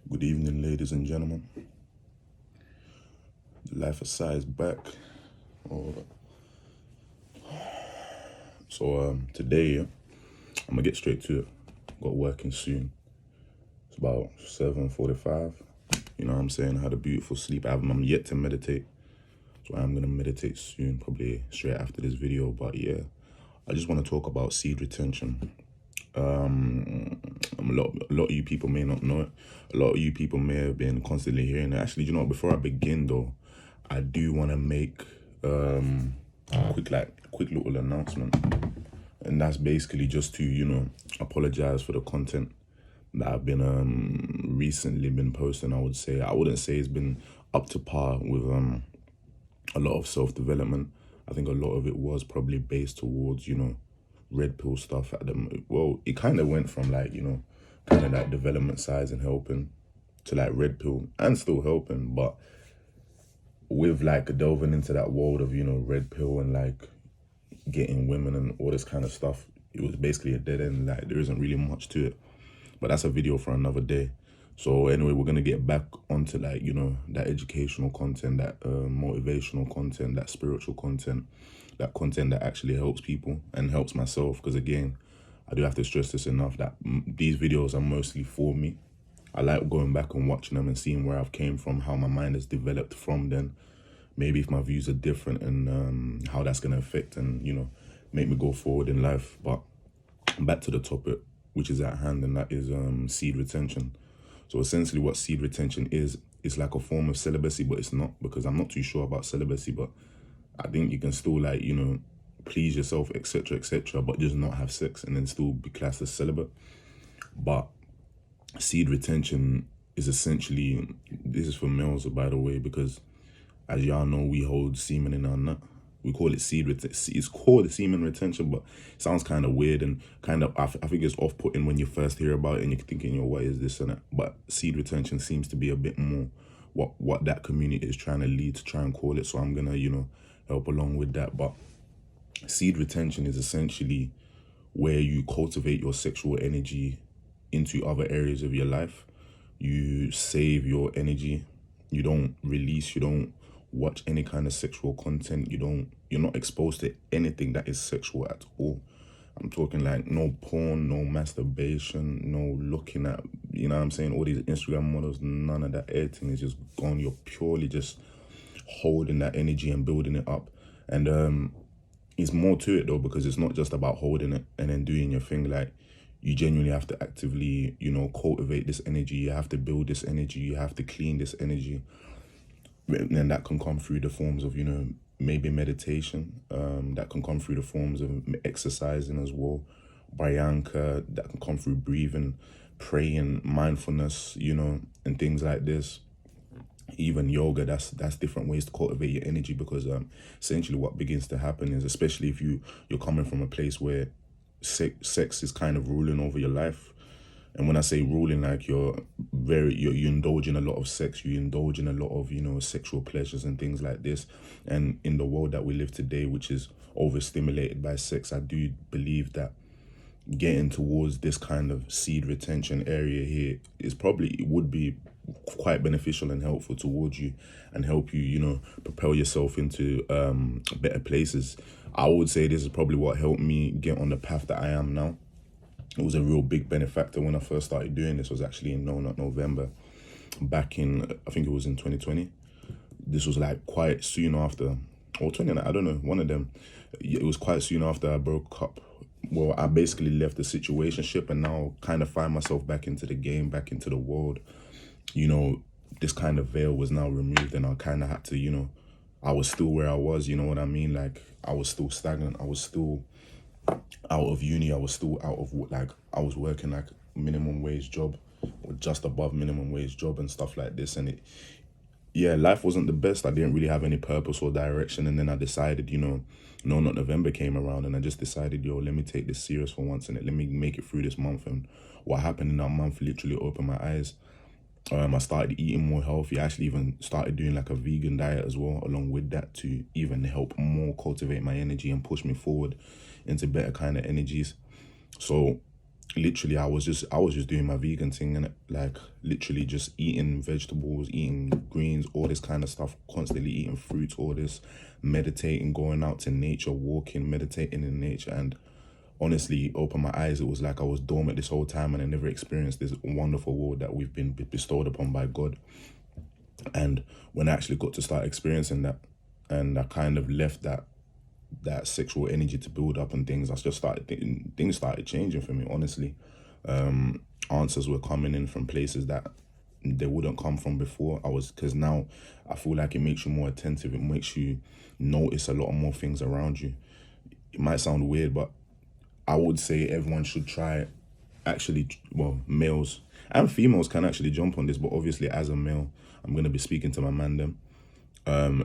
Good evening, ladies and gentlemen. The Life Aside is back. Oh, today, I'm gonna get straight to it. Got working soon. It's about 7:45. You know what I'm saying? I had a beautiful sleep. I'm yet to meditate, so I'm gonna meditate soon, probably straight after this video. But yeah, I just want to talk about seed retention. A lot of you people may not know it. A lot of you people may have been constantly hearing it. Actually, you know what? Before I begin, though, I do want to make quick little announcement, and that's basically just to apologize for the content that I've been recently been posting. I wouldn't say it's been up to par with a lot of self-development. I think a lot of it was probably based towards red pill stuff at the well, it kind of went from kind of like development size and helping to like red pill and still helping, but with like delving into that world of red pill and like getting women and all this kind of stuff, it was basically a dead end. Like there isn't really much to it, but that's a video for another day. So anyway, we're gonna get back onto like that educational content, that motivational content, that spiritual content, that content that actually helps people and helps myself. Because again, I do have to stress this enough that these videos are mostly for me. I like going back and watching them and seeing where I've came from, how my mind has developed from then. Maybe if my views are different and how that's gonna affect and make me go forward in life. But back to the topic, which is at hand, and that is seed retention. So essentially what seed retention is, it's like a form of celibacy, but it's not, because I'm not too sure about celibacy, but I think you can still like, please yourself, etc., but just not have sex and then still be classed as celibate. But seed retention is essentially, this is for males, by the way, because as y'all know, we hold semen in our nut. We call it it's called semen retention, but it sounds kind of weird and kind of, I think it's off-putting when you first hear about it and you're thinking, what is this and that? But seed retention seems to be a bit more what that community is trying to lead to try and call it. So I'm gonna, help along with that. But seed retention is essentially where you cultivate your sexual energy into other areas of your life. You save your energy. You don't release, you don't watch any kind of sexual content. You're not exposed to anything that is sexual at all. I'm talking like no porn, no masturbation, no looking at, what I'm saying, all these Instagram models, none of that. Everything is just gone. You're purely just holding that energy and building it up. And it's more to it though, because it's not just about holding it and then doing your thing. Like you genuinely have to actively, cultivate this energy. You have to build this energy. You have to clean this energy. And that can come through the forms of, maybe meditation. That can come through the forms of exercising as well. Bhayanka, that can come through breathing, praying, mindfulness, and things like this. Even yoga, that's different ways to cultivate your energy, because essentially what begins to happen is, especially if you're coming from a place where sex is kind of ruling over your life. And when I say ruling, like you indulge in a lot of sex, you indulge in a lot of, sexual pleasures and things like this. And in the world that we live today, which is overstimulated by sex, I do believe that getting towards this kind of seed retention area here it would be quite beneficial and helpful towards you and help you, propel yourself into better places. I would say this is probably what helped me get on the path that I am now. It was a real big benefactor when I first started doing this. Was actually in not November, back in, I think it was in 2020. This was like quite soon after, or 20, I don't know, one of them. It was quite soon after I broke up. Well, I basically left the situationship and now kind of find myself back into the game, back into the world. This kind of veil was now removed and I kind of had to, I was still where I was, you know what I mean? Like I was still stagnant. I was still out of uni. I was still out of I was working like minimum wage job or just above minimum wage job and stuff like this. And life wasn't the best. I didn't really have any purpose or direction. And then I decided, not November came around and I just decided, let me take this serious for once and let me make it through this month. And what happened in that month literally opened my eyes. I started eating more healthy. I actually even started doing like a vegan diet as well, along with that, to even help more cultivate my energy and push me forward into better kind of energies. So literally I was just doing my vegan thing, and like literally just eating vegetables, eating greens, all this kind of stuff, constantly eating fruits, all this, meditating, going out to nature, walking, meditating in nature. And honestly, opened my eyes. It was like I was dormant this whole time, and I never experienced this wonderful world that we've been bestowed upon by God. And when I actually got to start experiencing that, and I kind of left that sexual energy to build up and things, I just started things started changing for me, honestly. Answers were coming in from places that they wouldn't come from before. Because now I feel like it makes you more attentive. It makes you notice a lot more things around you. It might sound weird, but I would say everyone should try it. Actually, well, males and females can actually jump on this, but obviously as a male, I'm going to be speaking to my man them.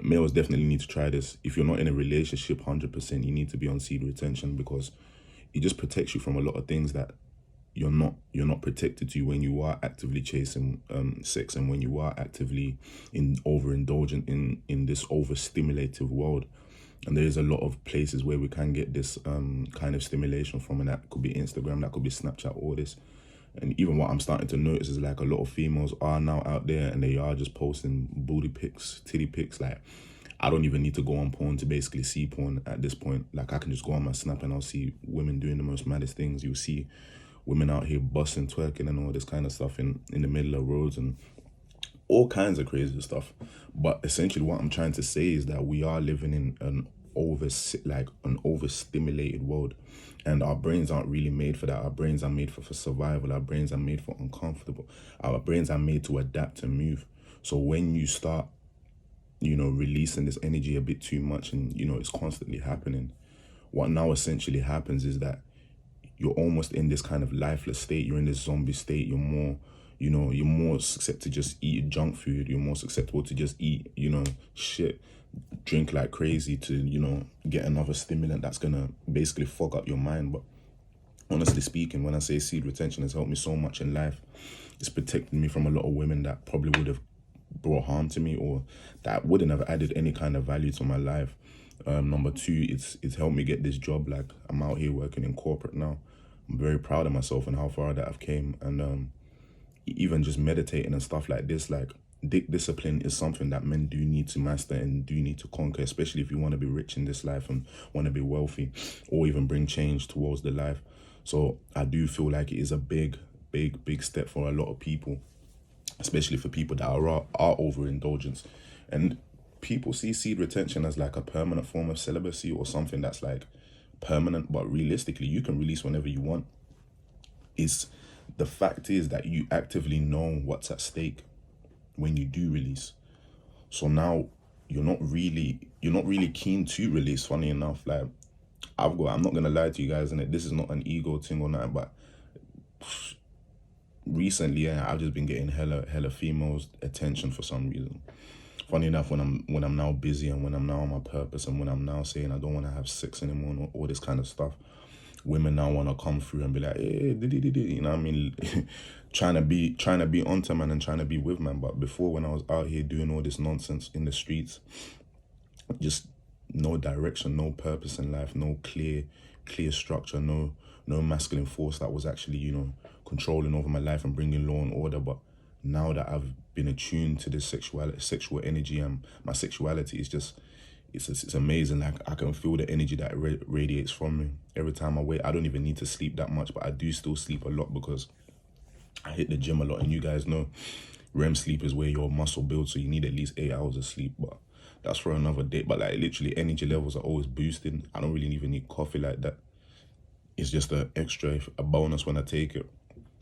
Males definitely need to try this. If you're not in a relationship 100%, you need to be on seed retention, because it just protects you from a lot of things that you're not protected to when you are actively chasing sex, and when you are actively in overindulgent in this overstimulative world. And there is a lot of places where we can get this kind of stimulation from, and that could be Instagram, that could be Snapchat, all this. And even what I'm starting to notice is like a lot of females are now out there and they are just posting booty pics, titty pics. Like, I don't even need to go on porn to basically see porn at this point. Like, I can just go on my Snap and I'll see women doing the most maddest things. You'll see women out here busting, twerking and all this kind of stuff in the middle of roads and all kinds of crazy stuff. But essentially what I'm trying to say is that we are living in an overstimulated world, and our brains aren't really made for that. Our brains are made for survival. Our brains are made for uncomfortable. Our brains are made to adapt and move. So when you start, releasing this energy a bit too much, and it's constantly happening, what now essentially happens is that you're almost in this kind of lifeless state. You're in this zombie state. You're more susceptible to just eat junk food. You're more susceptible to just eat, shit, drink like crazy to, get another stimulant that's gonna basically fog up your mind. But honestly speaking, when I say seed retention has helped me so much in life, it's protected me from a lot of women that probably would have brought harm to me, or that wouldn't have added any kind of value to my life. Number two, it's helped me get this job. Like, I'm out here working in corporate now. I'm very proud of myself and how far that I've came. And even just meditating and stuff like this, like, discipline is something that men do need to master and do need to conquer, especially if you want to be rich in this life and want to be wealthy, or even bring change towards the life. So I do feel like it is a big step for a lot of people, especially for people that are overindulgent. And people see seed retention as like a permanent form of celibacy, or something that's like permanent, but realistically you can release whenever you want. The fact is that you actively know what's at stake when you do release. So now you're not really keen to release. Funny enough, like, I'm not gonna lie to you guys, and this is not an ego thing or nothing, but recently, yeah, I've just been getting hella females attention for some reason. Funny enough, when I'm now busy, and when I'm now on my purpose, and when I'm now saying I don't want to have sex anymore and all this kind of stuff, women now want to come through and be like, hey, you know what I mean? trying to be onto man and trying to be with man. But before, when I was out here doing all this nonsense in the streets, just no direction, no purpose in life, no clear structure, no masculine force that was actually, controlling over my life and bringing law and order. But now that I've been attuned to this sexual energy, and my sexuality is just, it's amazing. Like, I can feel the energy that radiates from me every time I wake. I don't even need to sleep that much, but I do still sleep a lot because I hit the gym a lot, and you guys know REM sleep is where your muscle builds, so you need at least 8 hours of sleep. But that's for another day. But like, literally, energy levels are always boosting. I don't really even need coffee like that. It's just a bonus when I take it.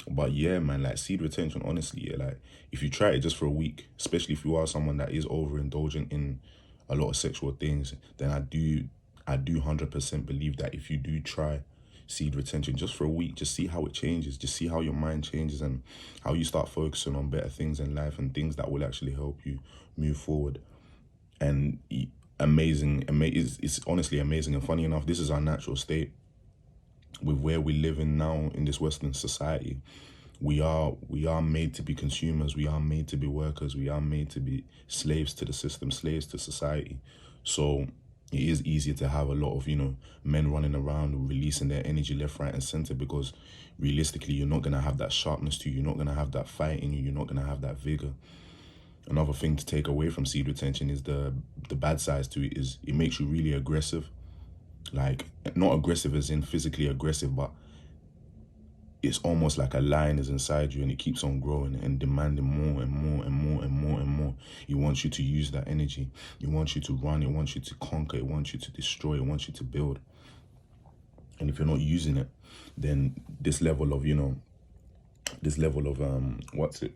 But yeah, man, like, seed retention, honestly, yeah, like, if you try it just for a week, especially if you are someone that is overindulgent in a lot of sexual things, then I do 100% believe that if you do try seed retention just for a week, just see how it changes, just see how your mind changes, and how you start focusing on better things in life and things that will actually help you move forward. And amazing, it's honestly amazing. And funny enough, this is our natural state. With where we live in now in this Western society, we are made to be consumers. We are made to be workers. We are made to be slaves to the system, slaves to society. So it is easier to have a lot of, men running around releasing their energy left, right, and center, because realistically, you're not gonna have that sharpness to you. You're not gonna have that fight in you. You're not gonna have that vigor. Another thing to take away from seed retention is the bad sides to it is it makes you really aggressive. Like, not aggressive as in physically aggressive, but it's almost like a lion is inside you and it keeps on growing and demanding more and more and more and more and more. It wants you to use that energy. It wants you to run. It wants you to conquer. It wants you to destroy. It wants you to build. And if you're not using it, then this level of,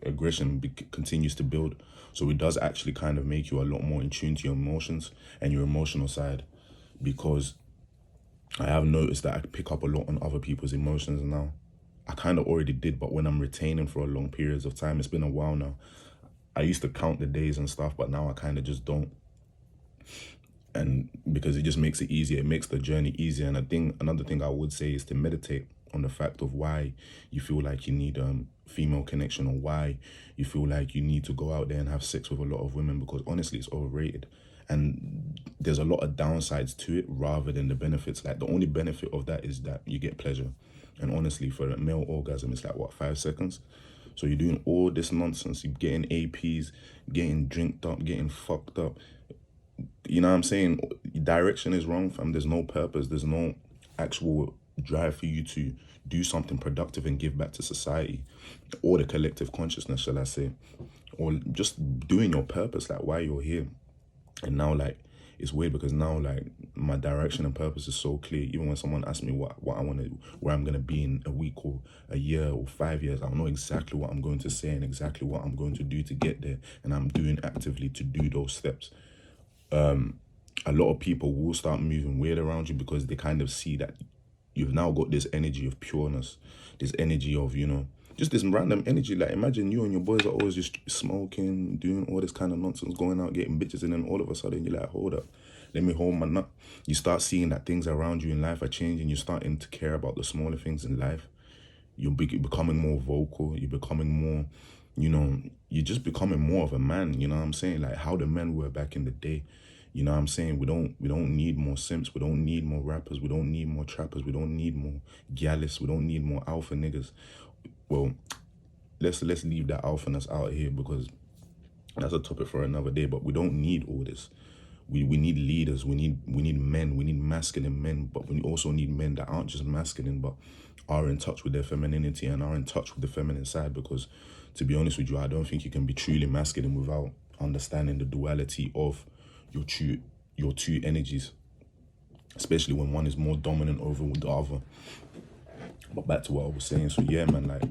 aggression continues to build. So it does actually kind of make you a lot more in tune to your emotions and your emotional side, because I have noticed that I pick up a lot on other people's emotions now. I kind of already did, but when I'm retaining for a long periods of time, it's been a while now. I used to count the days and stuff, but now I kind of just don't. And because it just makes it easier, it makes the journey easier. And I think another thing I would say is to meditate on the fact of why you feel like you need female connection, or why you feel like you need to go out there and have sex with a lot of women, because honestly, it's overrated. And there's a lot of downsides to it rather than the benefits. Like, the only benefit of that is that you get pleasure. And honestly, for a male orgasm, it's like, what, 5 seconds? So you're doing all this nonsense. You're getting APs, getting drinked up, getting fucked up. You know what I'm saying? Direction is wrong, fam. There's no purpose. There's no actual drive for you to do something productive and give back to society, or the collective consciousness, shall I say, or just doing your purpose, like why you're here. And now, like, it's weird because now, like, my direction and purpose is so clear. Even when someone asks me what I want to, where I'm going to be in a week or a year or 5 years, I know exactly what I'm going to say and exactly what I'm going to do to get there. And I'm doing actively to do those steps. A lot of people will start moving weird around you because they kind of see that you've now got this energy of pureness, this energy of, just this random energy. Like, imagine you and your boys are always just smoking, doing all this kind of nonsense, going out, getting bitches, and then all of a sudden you're like, hold up, let me hold my nut. You start seeing that things around you in life are changing. You're starting to care about the smaller things in life. You're becoming more vocal. You're becoming more, you're just becoming more of a man. You know what I'm saying? Like how the men were back in the day. You know what I'm saying? We don't need more simps. We don't need more rappers. We don't need more trappers. We don't need more gallus. We don't need more alpha niggas. Well, let's leave that alphaness out here because that's a topic for another day. But we don't need all this. We need leaders. We need men. We need masculine men. But we also need men that aren't just masculine, but are in touch with their femininity and are in touch with the feminine side. Because, to be honest with you, I don't think you can be truly masculine without understanding the duality of your two energies, especially when one is more dominant over the other. But back to what I was saying. So yeah, man, like,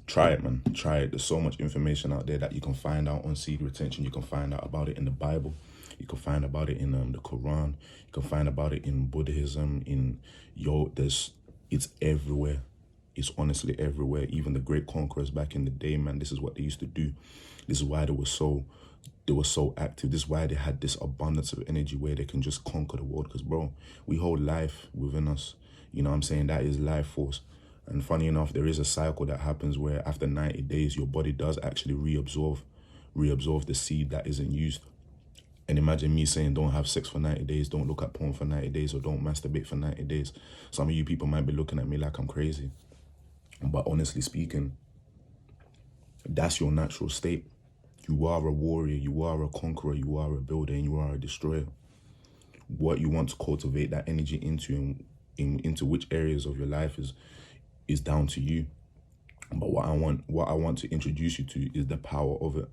try it, man. Try it. There's so much information out there that you can find out on seed retention. You can find out about it in the Bible. You can find about it in the Quran. You can find about it in Buddhism. It's everywhere. It's honestly everywhere. Even the great conquerors back in the day, man, this is what they used to do. This is why they were so active. This is why they had this abundance of energy where they can just conquer the world. Because, bro, we hold life within us. You know what I'm saying? That is life force. And funny enough, there is a cycle that happens where after 90 days, your body does actually reabsorb the seed that isn't used. And imagine me saying, don't have sex for 90 days, don't look at porn for 90 days, or don't masturbate for 90 days. Some of you people might be looking at me like I'm crazy. But honestly speaking, that's your natural state. You are a warrior, you are a conqueror, you are a builder, and you are a destroyer. What you want to cultivate that energy into and into which areas of your life is down to you. But what I want to introduce you to is the power of it.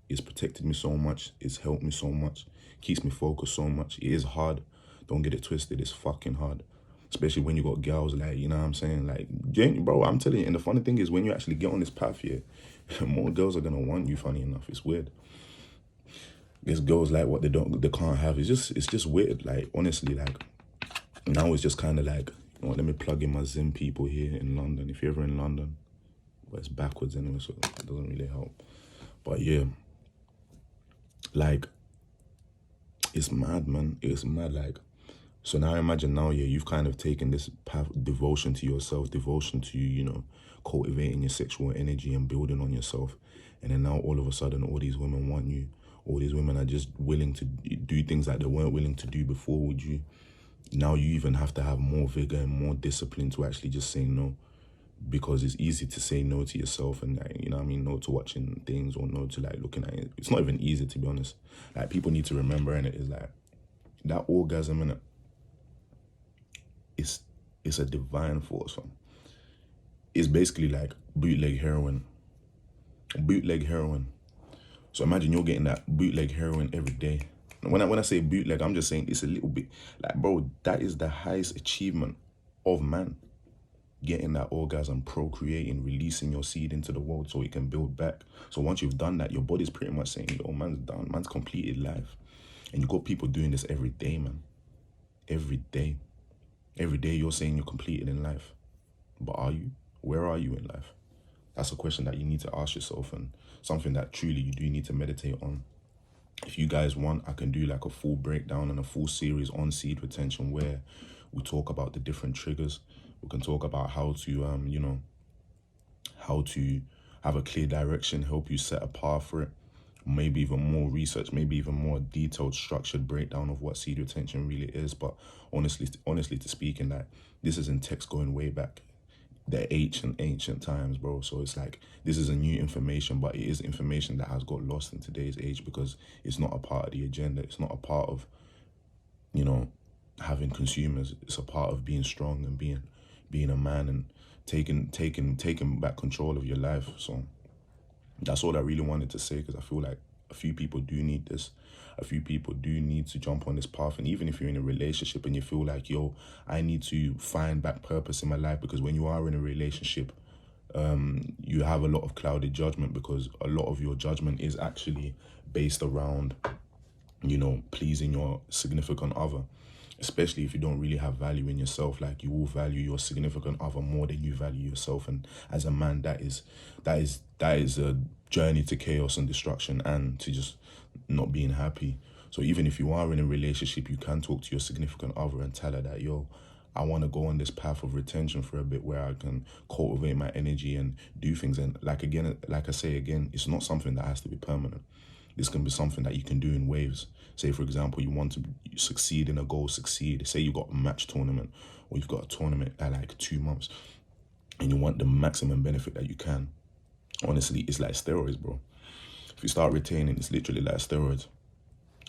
It's protected me so much. It's helped me so much. Keeps me focused so much. It is hard. Don't get it twisted. It's fucking hard. Especially when you got girls, like, you know what I'm saying? Like, bro, I'm telling you. And the funny thing is, when you actually get on this path here, more girls are going to want you, funny enough. It's weird. There's girls like what they can't have. It's just weird. Like, honestly, like, now it's just kind of like, let me plug in my Zim people here in London. If you're ever in London, but it's backwards anyway, so it doesn't really help. But yeah, like, it's mad, man. It's mad. Like, so now imagine now, yeah, you've kind of taken this path, devotion to yourself, devotion to, cultivating your sexual energy and building on yourself. And then now all of a sudden, all these women want you. all these women are just willing to do things that they weren't willing to do before, would you? Now you even have to have more vigor and more discipline to actually just say no, because it's easy to say no to yourself and, like, you know what I mean, no to watching things or no to like looking at it. It's not even easy, to be honest. Like, people need to remember, and it is like that orgasm in it. It's a divine force, fam. It's basically like bootleg heroin. Bootleg heroin. So imagine you're getting that bootleg heroin every day. When I say bootleg, I'm just saying it's a little bit like, bro, that is the highest achievement of man. Getting that orgasm, procreating, releasing your seed into the world so it can build back. So once you've done that, your body's pretty much saying, yo, man's done, man's completed life. And you got people doing this every day, man. Every day. Every day you're saying you're completed in life. But are you? Where are you in life? That's a question that you need to ask yourself, and something that truly you do need to meditate on. If you guys want, I can do like a full breakdown and a full series on seed retention where we talk about the different triggers. We can talk about how to, how to have a clear direction, help you set a path for it. Maybe even more research, maybe even more detailed, structured breakdown of what seed retention really is. But honestly to speaking, that this is in text going way back, the ancient times, bro. So it's like, this is a new information, but it is information that has got lost in today's age because it's not a part of the agenda. It's not a part of, having consumers. It's a part of being strong and being a man and taking back control of your life. So that's all I really wanted to say, because I feel like a few people do need this. A few people do need to jump on this path. And even if you're in a relationship and you feel like, yo, I need to find back purpose in my life, because when you are in a relationship, you have a lot of clouded judgment, because a lot of your judgment is actually based around, pleasing your significant other. Especially if you don't really have value in yourself. Like, you will value your significant other more than you value yourself. And as a man, that is a journey to chaos and destruction, and to just not being happy. So even if you are in a relationship, you can talk to your significant other and tell her that, yo, I want to go on this path of retention for a bit where I can cultivate my energy and do things. And like I say again, it's not something that has to be permanent. This can be something that you can do in waves. Say, for example, you want to succeed in a goal, Say you got a match tournament, or you've got a tournament at like 2 months, and you want the maximum benefit that you can. Honestly, it's like steroids, bro. If you start retaining, it's literally like steroids.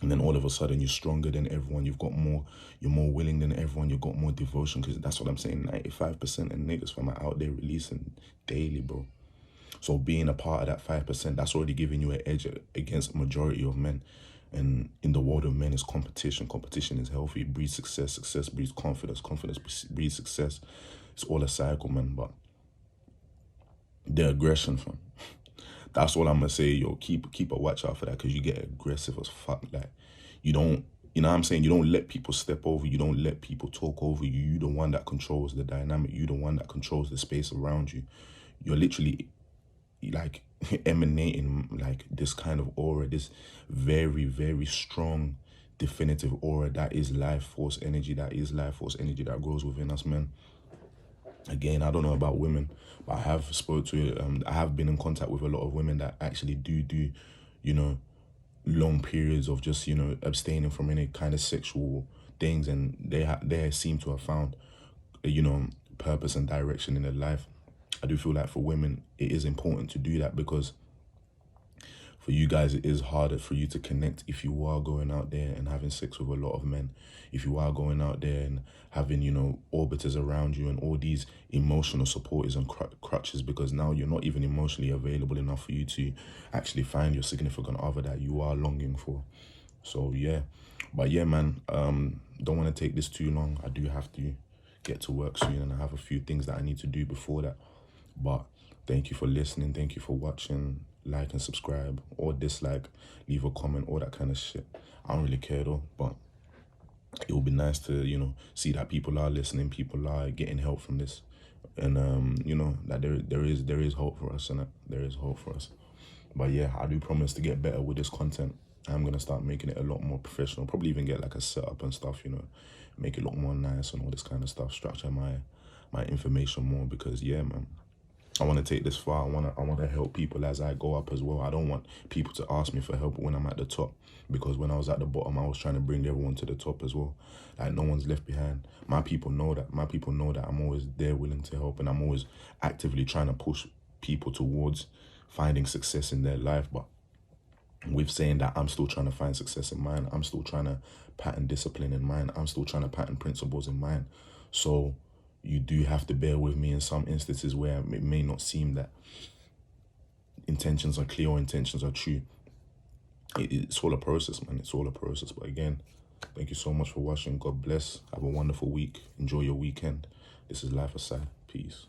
And then all of a sudden, you're stronger than everyone. You're more willing than everyone. You've got more devotion, because that's what I'm saying. 95% of niggas from out there releasing daily, bro. So being a part of that 5%, that's already giving you an edge against a majority of men. And in the world of men is competition. Competition is healthy. It breeds success. Success breeds confidence. Confidence breeds success. It's all a cycle, man. But the aggression, fam. That's all I'm gonna say, yo. Keep a watch out for that, because you get aggressive as fuck. Like, you don't, you know what I'm saying? You don't let people step over you. You don't let people talk over you. You're the one that controls the dynamic. You're the one that controls the space around you. You're literally like emanating like this kind of aura, this very, very strong, definitive aura that is life force energy, that grows within us, men. Again, I don't know about women, but I have been in contact with a lot of women that actually do long periods of just abstaining from any kind of sexual things, and they seem to have found purpose and direction in their life. I do feel like for women, it is important to do that, because for you guys, it is harder for you to connect if you are going out there and having sex with a lot of men. If you are going out there and having, orbiters around you and all these emotional supporters and crutches, because now you're not even emotionally available enough for you to actually find your significant other that you are longing for. So, yeah. But yeah, man, don't want to take this too long. I do have to get to work soon, and I have a few things that I need to do before that. But thank you for listening. Thank you for watching. Like and subscribe, or dislike, leave a comment, all that kind of shit. I don't really care though, but it will be nice to, see that people are listening, people are getting help from this. And, that there is hope for us, and there is hope for us. But yeah, I do promise to get better with this content. I'm going to start making it a lot more professional, probably even get like a setup and stuff, make it look more nice and all this kind of stuff, structure my information more, because yeah, man, I want to take this far. I want to help people as I go up as well. I don't want people to ask me for help when I'm at the top, because when I was at the bottom, I was trying to bring everyone to the top as well. Like, no one's left behind. My people know that. My people know that I'm always there, willing to help, and I'm always actively trying to push people towards finding success in their life. But with saying that, I'm still trying to find success in mine. I'm still trying to pattern discipline in mine. I'm still trying to pattern principles in mine. So you do have to bear with me in some instances where it may not seem that intentions are clear or intentions are true. It's all a process, man. It's all a process. But again, thank you so much for watching. God bless. Have a wonderful week. Enjoy your weekend. This is Life Aside. Peace.